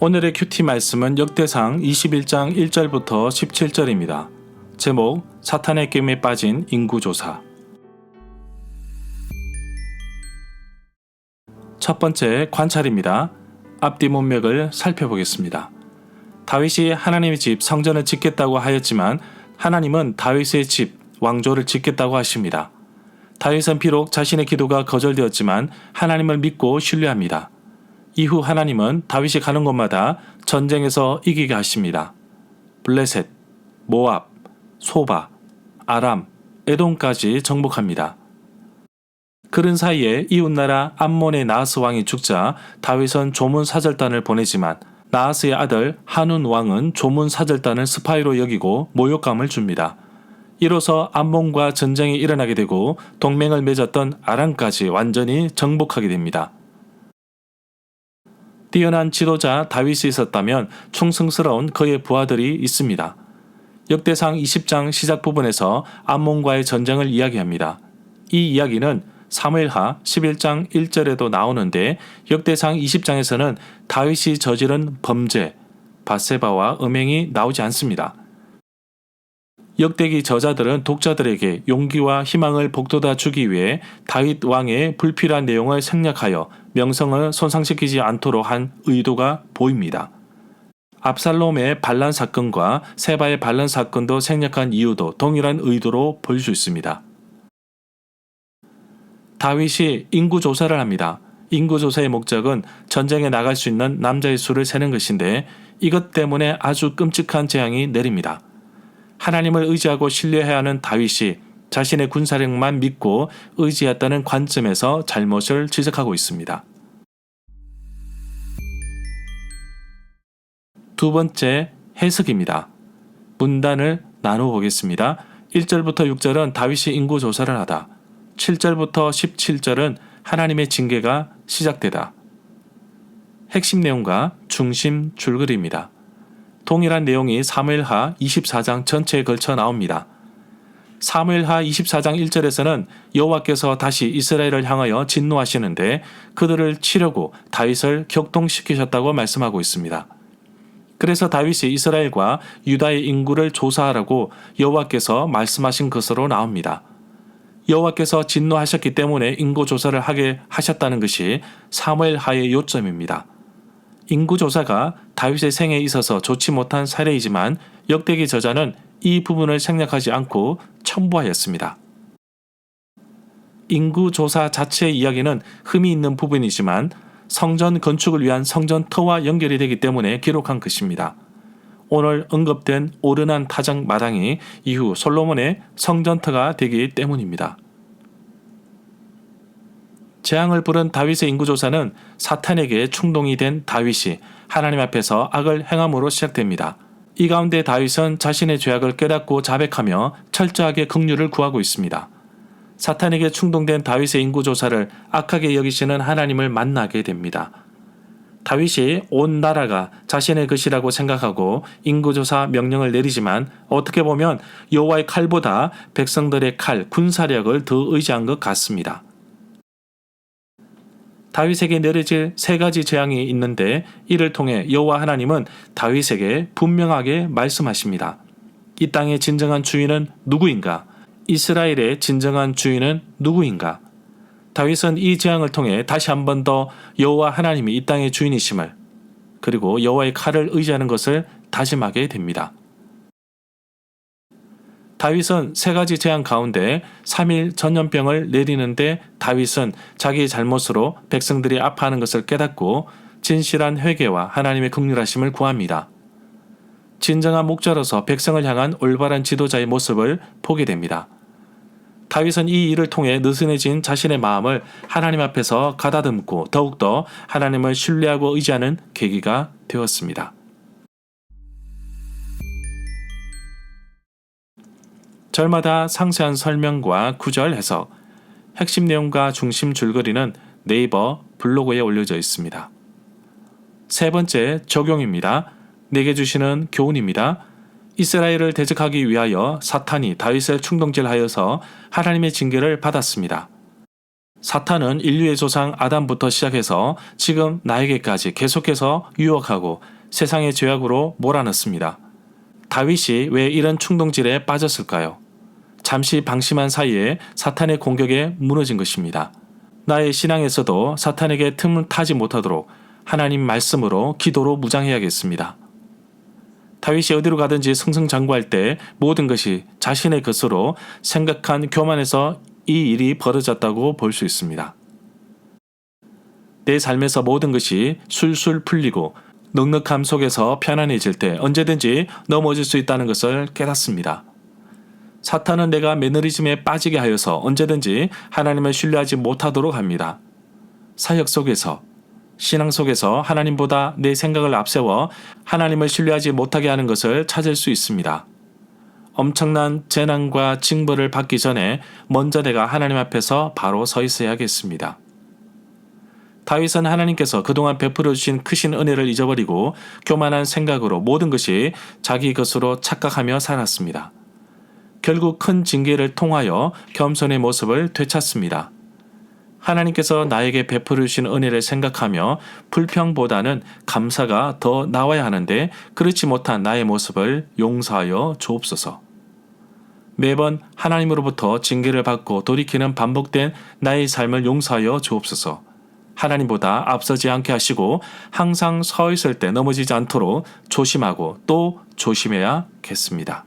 오늘의 큐티 말씀은 역대상 21장 1절부터 17절입니다. 제목 사탄의 게임에 빠진 인구조사. 첫 번째 관찰입니다. 앞뒤 문맥을 살펴보겠습니다. 다윗이 하나님의 집 성전을 짓겠다고 하였지만 하나님은 다윗의 집 왕조를 짓겠다고 하십니다. 다윗은 비록 자신의 기도가 거절되었지만 하나님을 믿고 신뢰합니다. 이후 하나님은 다윗이 가는 곳마다 전쟁에서 이기게 하십니다. 블레셋, 모압, 소바, 아람, 에돔까지 정복합니다. 그런 사이에 이웃나라 암몬의 나하스 왕이 죽자 다윗은 조문사절단을 보내지만 나하스의 아들 한운 왕은 조문사절단을 스파이로 여기고 모욕감을 줍니다. 이로써 암몬과 전쟁이 일어나게 되고 동맹을 맺었던 아람까지 완전히 정복하게 됩니다. 뛰어난 지도자 다윗이 있었다면 충성스러운 그의 부하들이 있습니다. 역대상 20장 시작 부분에서 암몬과의 전쟁을 이야기합니다. 이 이야기는 사무엘하 11장 1절에도 나오는데 역대상 20장에서는 다윗이 저지른 범죄, 밧세바와 음행이 나오지 않습니다. 역대기 저자들은 독자들에게 용기와 희망을 북돋아 주기 위해 다윗 왕의 불필요한 내용을 생략하여 명성을 손상시키지 않도록 한 의도가 보입니다. 압살롬의 반란 사건과 세바의 반란 사건도 생략한 이유도 동일한 의도로 볼 수 있습니다. 다윗이 인구조사를 합니다. 인구조사의 목적은 전쟁에 나갈 수 있는 남자의 수를 세는 것인데 이것 때문에 아주 끔찍한 재앙이 내립니다. 하나님을 의지하고 신뢰해야 하는 다윗이 자신의 군사력만 믿고 의지했다는 관점에서 잘못을 지적하고 있습니다. 두 번째 해석입니다. 문단을 나누어 보겠습니다. 1절부터 6절은 다윗이 인구조사를 하다. 7절부터 17절은 하나님의 징계가 시작되다. 핵심 내용과 중심 줄거리입니다. 동일한 내용이 사무엘하 24장 전체에 걸쳐 나옵니다. 사무엘하 24장 1절에서는 여호와께서 다시 이스라엘을 향하여 진노하시는데 그들을 치려고 다윗을 격동시키셨다고 말씀하고 있습니다. 그래서 다윗이 이스라엘과 유다의 인구를 조사하라고 여호와께서 말씀하신 것으로 나옵니다. 여호와께서 진노하셨기 때문에 인구조사를 하게 하셨다는 것이 사무엘하의 요점입니다. 인구조사가 다윗의 생에 있어서 좋지 못한 사례이지만 역대기 저자는 이 부분을 생략하지 않고 첨부하였습니다. 인구조사 자체의 이야기는 흠이 있는 부분이지만 성전 건축을 위한 성전터와 연결이 되기 때문에 기록한 것입니다. 오늘 언급된 오르난 타작 마당이 이후 솔로몬의 성전터가 되기 때문입니다. 재앙을 부른 다윗의 인구조사는 사탄에게 충동이 된 다윗이 하나님 앞에서 악을 행함으로 시작됩니다. 이 가운데 다윗은 자신의 죄악을 깨닫고 자백하며 철저하게 긍휼을 구하고 있습니다. 사탄에게 충동된 다윗의 인구조사를 악하게 여기시는 하나님을 만나게 됩니다. 다윗이 온 나라가 자신의 것이라고 생각하고 인구조사 명령을 내리지만 어떻게 보면 여호와의 칼보다 백성들의 칼, 군사력을 더 의지한 것 같습니다. 다윗에게 내려질 세 가지 재앙이 있는데 이를 통해 여호와 하나님은 다윗에게 분명하게 말씀하십니다. 이 땅의 진정한 주인은 누구인가? 이스라엘의 진정한 주인은 누구인가? 다윗은 이 재앙을 통해 다시 한 번 더 여호와 하나님이 이 땅의 주인이심을 그리고 여호와의 칼을 의지하는 것을 다짐하게 됩니다. 다윗은 세 가지 재앙 가운데 3일 전염병을 내리는데 다윗은 자기의 잘못으로 백성들이 아파하는 것을 깨닫고 진실한 회개와 하나님의 긍휼하심을 구합니다. 진정한 목자로서 백성을 향한 올바른 지도자의 모습을 보게 됩니다. 다윗은 이 일을 통해 느슨해진 자신의 마음을 하나님 앞에서 가다듬고 더욱더 하나님을 신뢰하고 의지하는 계기가 되었습니다. 절마다 상세한 설명과 구절 해석, 핵심 내용과 중심 줄거리는 네이버 블로그에 올려져 있습니다. 세 번째 적용입니다. 내게 주시는 교훈입니다. 이스라엘을 대적하기 위하여 사탄이 다윗을 충동질하여서 하나님의 징계를 받았습니다. 사탄은 인류의 조상 아담부터 시작해서 지금 나에게까지 계속해서 유혹하고 세상의 죄악으로 몰아넣습니다. 다윗이 왜 이런 충동질에 빠졌을까요? 잠시 방심한 사이에 사탄의 공격에 무너진 것입니다. 나의 신앙에서도 사탄에게 틈을 타지 못하도록 하나님 말씀으로 기도로 무장해야겠습니다. 다윗이 어디로 가든지 승승장구할 때 모든 것이 자신의 것으로 생각한 교만에서 이 일이 벌어졌다고 볼 수 있습니다. 내 삶에서 모든 것이 술술 풀리고 넉넉함 속에서 편안해질 때 언제든지 넘어질 수 있다는 것을 깨닫습니다. 사탄은 내가 매너리즘에 빠지게 하여서 언제든지 하나님을 신뢰하지 못하도록 합니다. 사역 속에서, 신앙 속에서 하나님보다 내 생각을 앞세워 하나님을 신뢰하지 못하게 하는 것을 찾을 수 있습니다. 엄청난 재난과 징벌을 받기 전에 먼저 내가 하나님 앞에서 바로 서 있어야겠습니다. 다윗은 하나님께서 그동안 베풀어 주신 크신 은혜를 잊어버리고 교만한 생각으로 모든 것이 자기 것으로 착각하며 살았습니다. 결국 큰 징계를 통하여 겸손의 모습을 되찾습니다. 하나님께서 나에게 베풀어 주신 은혜를 생각하며 불평보다는 감사가 더 나와야 하는데 그렇지 못한 나의 모습을 용서하여 주옵소서. 매번 하나님으로부터 징계를 받고 돌이키는 반복된 나의 삶을 용서하여 주옵소서. 하나님보다 앞서지 않게 하시고 항상 서 있을 때 넘어지지 않도록 조심하고 또 조심해야겠습니다.